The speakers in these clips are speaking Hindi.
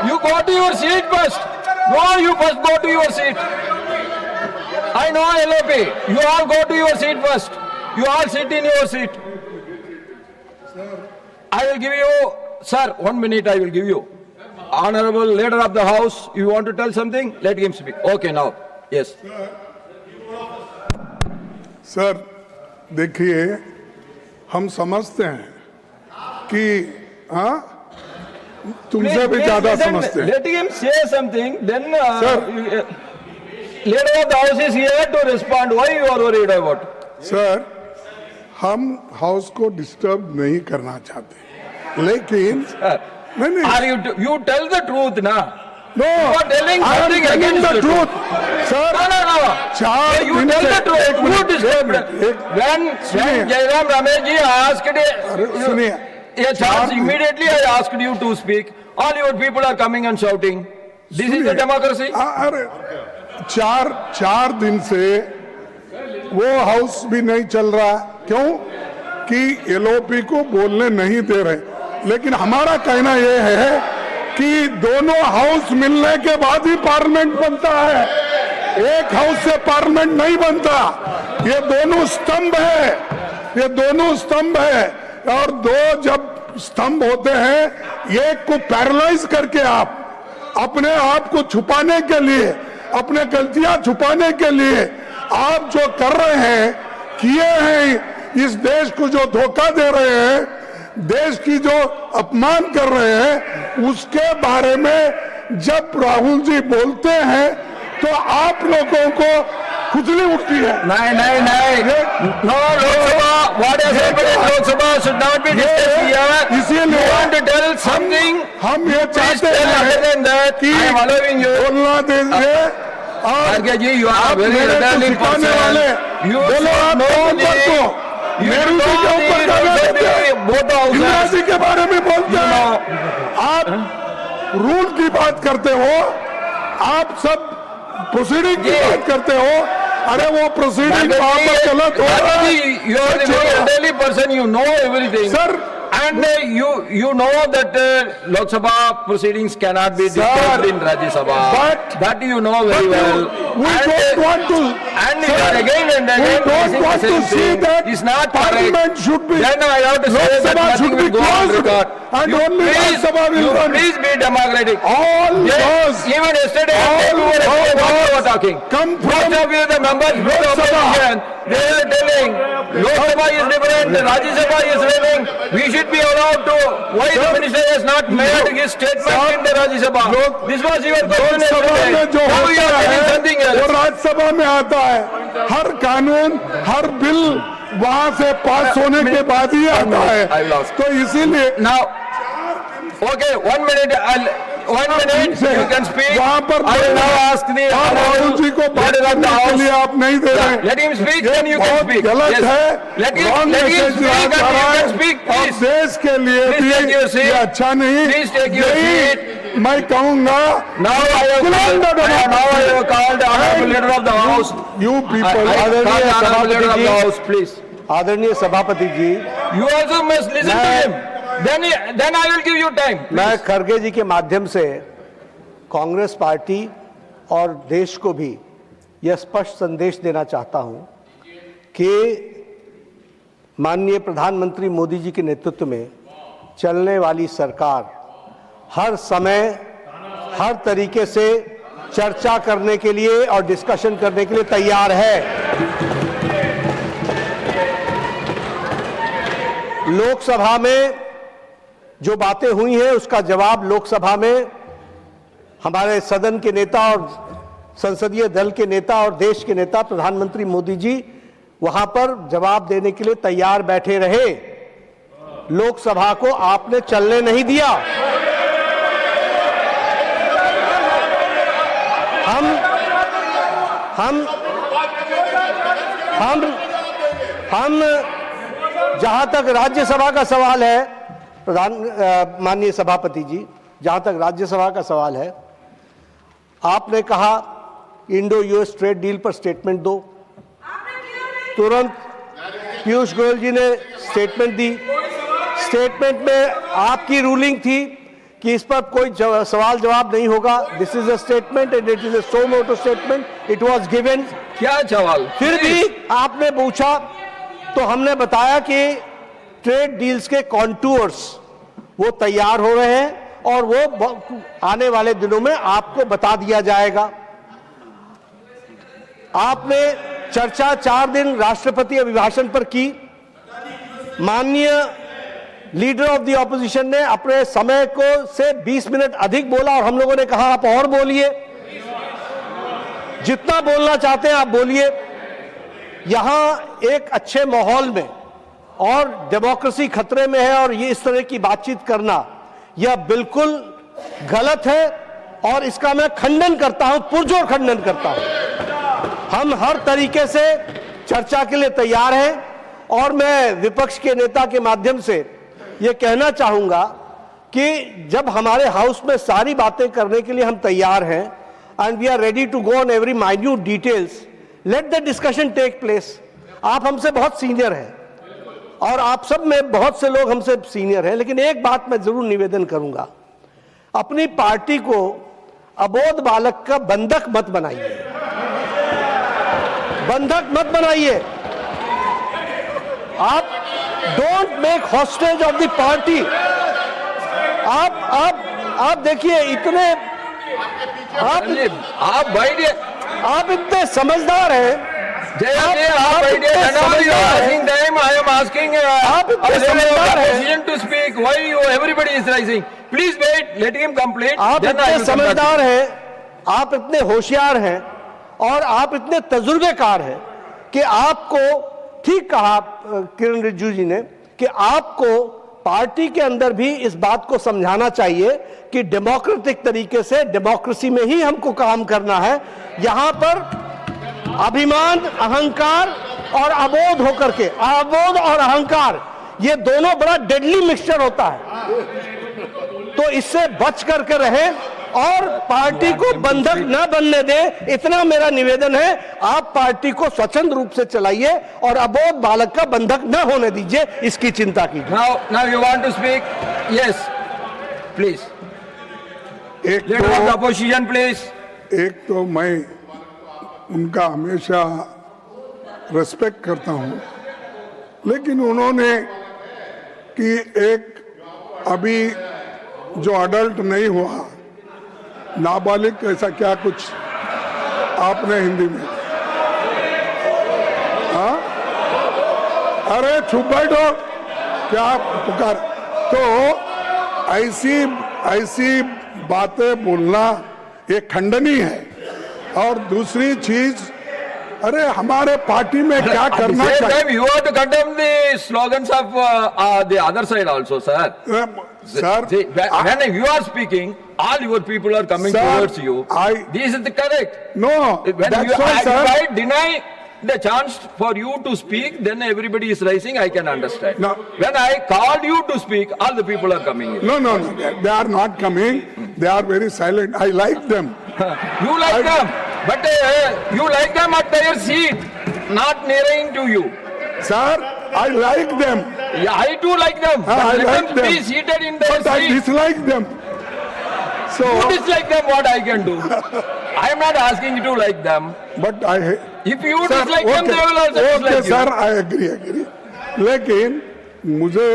You go to your seat first. No, you first go to your seat. I know LOP. You all go to your seat first. You all sit in your seat. I will give you, sir, 1 minute I will give you. Honorable leader of the house, you want to tell something? Let him speak. Okay, now. Yes. Sir देखिए, हम समझते हैं कि हाँ तुमसे भी ज्यादा समझते हैं। Let him say something. Then Sir. leader of the house is here to respond. Why you are worried about? Sir, हम हाउस को डिस्टर्ब नहीं करना चाहते, लेकिन नहीं Are you tell the truth, na? No, You are telling I am something telling against the the truth, sir. No. चार You दिन tell से the truth. एक Who मिनट, disturbed? When सुनिए। Jairam Rameshji asked, अरे सुनिए, yes, immediately I asked you to speak. All your people are coming and shouting. This is the सुनिए। democracy. अरे चार दिन से वो हाउस भी नहीं चल रहा, क्यों? कि एलओपी को बोलने नहीं दे रहे। लेकिन हमारा कहना यह है कि दोनों हाउस मिलने के बाद ही पार्लियामेंट बनता है, एक हाउस से पार्लियामेंट नहीं बनता। ये दोनों स्तंभ है, ये दोनों स्तंभ है, और दो जब स्तंभ होते हैं, एक को पैरालाइज करके आप अपने आप को छुपाने के लिए, अपने गलतियां छुपाने के लिए आप जो कर रहे हैं, किए हैं, इस देश को जो धोखा दे रहे हैं, देश की जो अपमान कर रहे हैं, उसके बारे में जब राहुल जी बोलते हैं तो आप लोगों को खुजली उठती है। नहीं। No, Lok Sabha, what has happened in Lok Sabha should not be discussed here. इसीलिए You want to tell something? हम ये Please चाहते tell other than that. कि I am allowing you. बोलना दीजिए। Arge ji, you are आप very मेरे को returning सिखाने person. वाले, You बोलो should आप know कौन पर the- को You मेरू know जी के ऊपर the गाना rules of देते हैं, the both houses. युवराजी के बारे में बोलते You हैं, know. आप रूल की बात करते हो, आप सब प्रोसीडिंग की जी। बात करते हो। अरे वो प्रोसीडिंग वहां पर गलत हो रहा है। You are the very elderly person, you know everything. Sir, And you know that Lok Sabha proceedings cannot be disturbed in Rajya Sabha. but- that you know very well. we And, don't want to, and you sir, are again and we again don't raising want the to same see thing. that It's not Parliament correct. should be, Then I have to say Lok that Sabha nothing should be will go on closed record. and You only Rajya please, Sabha will you run. please be democratic. all Yes, laws even yesterday, all we were laws what you were talking. come Most from of you, the members of the Lok Sabha. opposition, they were telling Lok Sabha is different, Rajya Sabha is running. We should be allowed to. Why the minister has not made his statement in the Rajya Sabha? This was your question Lok Sabha में yesterday. जो Now you होता are telling है something वो else. राज्यसभा में आता है। हर कानून, हर बिल वहां से पास होने के बाद ही आता I है। lost. तो इसीलिए Now, okay, 1 minute. 1 minute. You can speak. वहां पर I will now ask the और राहुल जी को बात leader of the करने के लिए house. आप नहीं दे रहे। Let him speak, ये then you can बहुत speak. गलत Yes. है, Let him wrong speak message and जा you रहा है, can speak, और please. देश के लिए Please भी take your seat. ये अच्छा नहीं। Please take your यही seat. मैं कहूँगा, Now I have called the honorable leader of the house. you people, I call the honorable leader of the house, please. आदरणीय सभापति जी, You also must listen to him. Then I will give you time. मैं खरगे जी के माध्यम से कांग्रेस पार्टी और देश को भी यह स्पष्ट संदेश देना चाहता हूं कि माननीय प्रधानमंत्री मोदी जी के नेतृत्व में चलने वाली सरकार हर समय हर तरीके से चर्चा करने के लिए और डिस्कशन करने के लिए तैयार है। लोकसभा में जो बातें हुई हैं उसका जवाब लोकसभा में हमारे सदन के नेता और संसदीय दल के नेता और देश के नेता प्रधानमंत्री मोदी जी वहां पर जवाब देने के लिए तैयार बैठे रहे। लोकसभा को आपने चलने नहीं दिया। हम जहां तक राज्यसभा का सवाल है, माननीय सभापति जी, जहां तक राज्यसभा का सवाल है, आपने कहा इंडो यूएस ट्रेड डील पर स्टेटमेंट दो। तुरंत पीयूष गोयल जी ने स्टेटमेंट दी। स्टेटमेंट में आपकी रूलिंग थी कि इस पर कोई सवाल जवाब नहीं होगा। This is a statement and it is a suo motu statement, it was given. क्या सवाल? फिर भी आपने पूछा तो हमने बताया कि ट्रेड डील्स के कॉन्टूर्स वो तैयार हो रहे हैं और वो आने वाले दिनों में आपको बता दिया जाएगा। आपने चर्चा 4 दिन राष्ट्रपति अभिभाषण पर की। माननीय लीडर ऑफ द ऑपोजिशन ने अपने समय को से 20 मिनट अधिक बोला और हम लोगों ने कहा आप और बोलिए, जितना बोलना चाहते हैं आप बोलिए। यहां एक अच्छे माहौल में और डेमोक्रेसी खतरे में है और ये इस तरह की बातचीत करना यह बिल्कुल गलत है और इसका मैं खंडन करता हूं, पुरजोर खंडन करता हूं। हम हर तरीके से चर्चा के लिए तैयार हैं और मैं विपक्ष के नेता के माध्यम से यह कहना चाहूंगा कि जब हमारे हाउस में सारी बातें करने के लिए हम तैयार हैं and we are ready to go on every minute details, let the discussion take place. आप हमसे बहुत सीनियर हैं और आप सब में बहुत से लोग हमसे सीनियर हैं, लेकिन एक बात मैं जरूर निवेदन करूंगा, अपनी पार्टी को अबोध बालक का बंधक मत बनाइए, बंधक मत बनाइए। आप don't make hostage of the party. आप देखिए इतने आप इतने समझदार हैं। आप इतने समझदार हैं, आप इतने होशियार हैं और आप इतने तजुर्बेकार हैं कि आपको, ठीक कहा किरण रिजिजू जी ने, कि आपको पार्टी के अंदर भी इस बात को समझाना चाहिए कि डेमोक्रेटिक तरीके से, डेमोक्रेसी में ही हमको काम करना है। यहां पर अभिमान, अहंकार और अबोध होकर के, अबोध और अहंकार ये दोनों बड़ा डेडली मिक्सचर होता है, तो इससे बच करके रहें और पार्टी को बंधक न बनने दें, इतना मेरा निवेदन है। आप पार्टी को स्वच्छंद रूप से चलाइए और अबोध बालक का बंधक न होने दीजिए, इसकी चिंता कीजिए। Now you want to speak? Yes, please. Leader of the opposition, please. एक तो मैं उनका हमेशा रेस्पेक्ट करता हूं, लेकिन उन्होंने कि एक अभी जो अडल्ट नहीं हुआ, नाबालिग ऐसा क्या कुछ आपने हिंदी में, हाँ, अरे चुप बैठो, क्या पुकार। तो ऐसी बातें बोलना ये खंडनीय है। और दूसरी चीज, अरे हमारे पार्टी में क्या करना चाहिए। You have to condemn the slogans of the other side also, sir. Sir, when you are speaking, all your people are coming towards you. This is the correct. No, when that's you why, sir. if I deny the chance for you to speak, then everybody is rising. I can understand. No. When I called you to speak, all the people are coming in. No, they are not coming. They are very silent. I like them. You like them, but you like them at their seat, not nearing to you. Sir, I like them. Yeah, I too like them. But I let like them them. be seated in their But I seat. dislike them. So, You dislike them, what I can do? I am not asking you to like them. but I. If you Sir, dislike them, they will also okay, dislike sir, you. I agree. लेकिन मुझे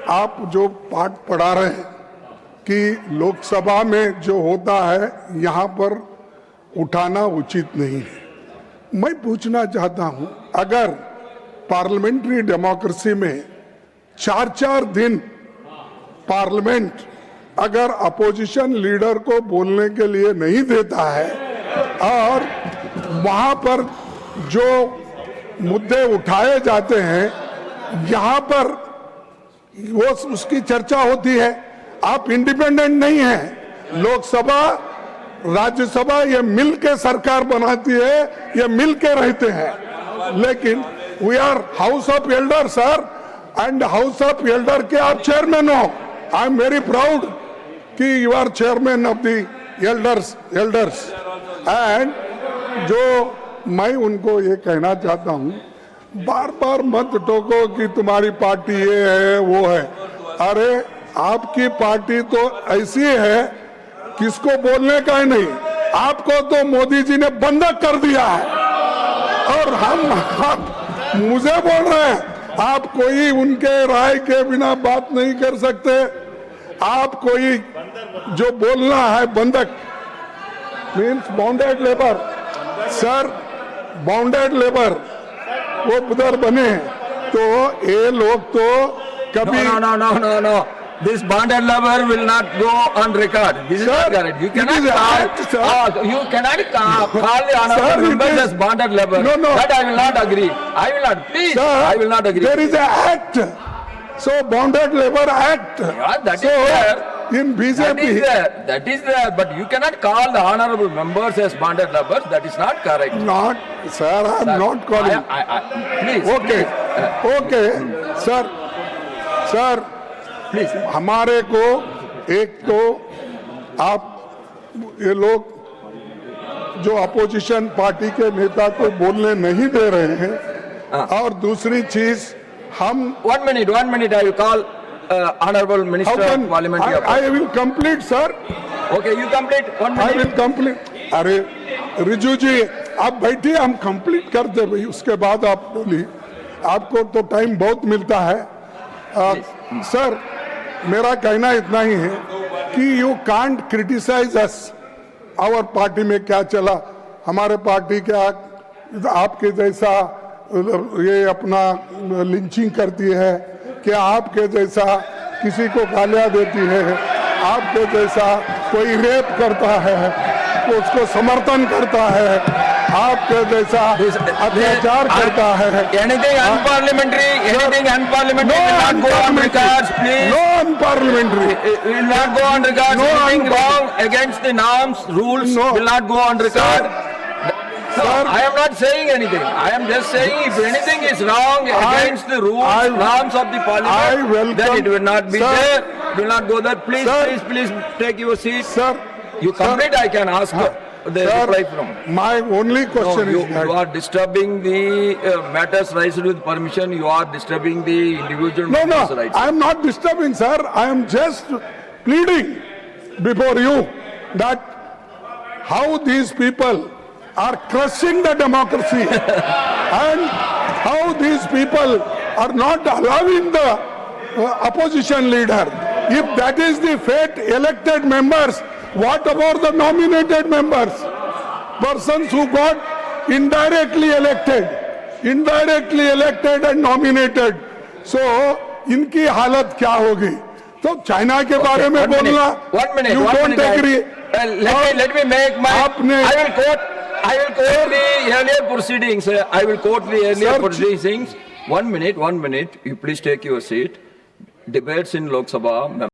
आप जो पाठ पढ़ा रहे हैं कि लोकसभा में जो होता है यहाँ पर उठाना उचित नहीं है। मैं पूछना चाहता हूँ, अगर पार्लियामेंट्री डेमोक्रेसी में 4-4 दिन पार्लियामेंट अगर अपोजिशन लीडर को बोलने के लिए नहीं देता है और वहां पर जो मुद्दे उठाए जाते हैं यहाँ पर वो उसकी चर्चा होती है, आप इंडिपेंडेंट नहीं हैं। लोकसभा, राज्यसभा ये मिल के सरकार बनाती है, ये मिल के रहते हैं। लेकिन we are house of elder sir, and house of elder के आप चेयरमैन हो। आई एम वेरी प्राउड कि you are chairman of the elders. And जो मैं उनको ये कहना चाहता हूँ, बार बार मत टोको कि तुम्हारी पार्टी ये है वो है। अरे आपकी पार्टी तो ऐसी है किसको बोलने का ही नहीं। आपको तो मोदी जी ने बंधक कर दिया है और आप मुझे बोल रहे हैं आप कोई उनके राय के बिना बात नहीं कर सकते। आप कोई जो बोलना है बंधक means bounded labour. Sir bounded labour वो उधर बने तो ये लोग तो कभी No. This bonded labor will not go on record. This is Sir, not correct. You it cannot is a act, sir. you cannot call the Sir, honorable it members is- as bonded labor. No. That I will not agree. I will not. Please, Sir, I will not agree. There is an act. So Bounded Labor Act. Yeah, that is so there. in That is BJP, there. That is there. But you cannot call the honorable members as bonded laborers. That is not correct. not, sir, I am not calling. Please. Okay, okay, sir, Please. हमारे को एक तो आप ये लोग जो अपोजिशन पार्टी के नेता को बोलने नहीं दे रहे हैं और दूसरी चीज हम 1 minute. I will call honorable Minister of Parliamentary Affairs. I will complete, sir. Okay, you complete. 1 I minute. will complete. अरे रिजू जी आप बैठिए हम कंप्लीट कर दे भाई उसके बाद आप बोलिए। आपको तो टाइम बहुत मिलता है। सर मेरा कहना इतना ही है कि you can't criticise us. Our party में क्या चला, हमारे पार्टी क्या आपके जैसा ये अपना लिंचिंग करती है, क्या आपके जैसा किसी को गालियां देती है, आपके जैसा कोई रेप करता है तो उसको समर्थन करता है, आपके जैसा अत्याचार करता है। Anything unparliamentary will not go on records, please. No unparliamentary. It will not go on record. No Anything unparliamentary. wrong against the norms, rules No. will not go on record. No, Sir. I am not saying anything. I am just saying if anything is wrong against the rules, norms of the I parliament, welcome- then it will not be Sir. there. It will not go there. Please, Sir. please take your seat. Sir, You complete, I can ask the reply from. my only No, question you is that are disturbing the matters raised with permission. You are disturbing the individual no, members' rights. I am not disturbing, sir. I am just pleading before you that how these people are crushing the democracy and how these people are not allowing the opposition leader. If that is the fate, elected members, what about the nominated members? Persons who got indirectly elected and nominated. So, इनकी हालत क्या होगी? तो चाइना के बारे में बोलना, you don't agree. Let me make my. आपने- I will quote the earlier proceedings. I will quote the earlier Sir, proceedings. 1 minute. You please take your seat. Debates in Lok Sabha.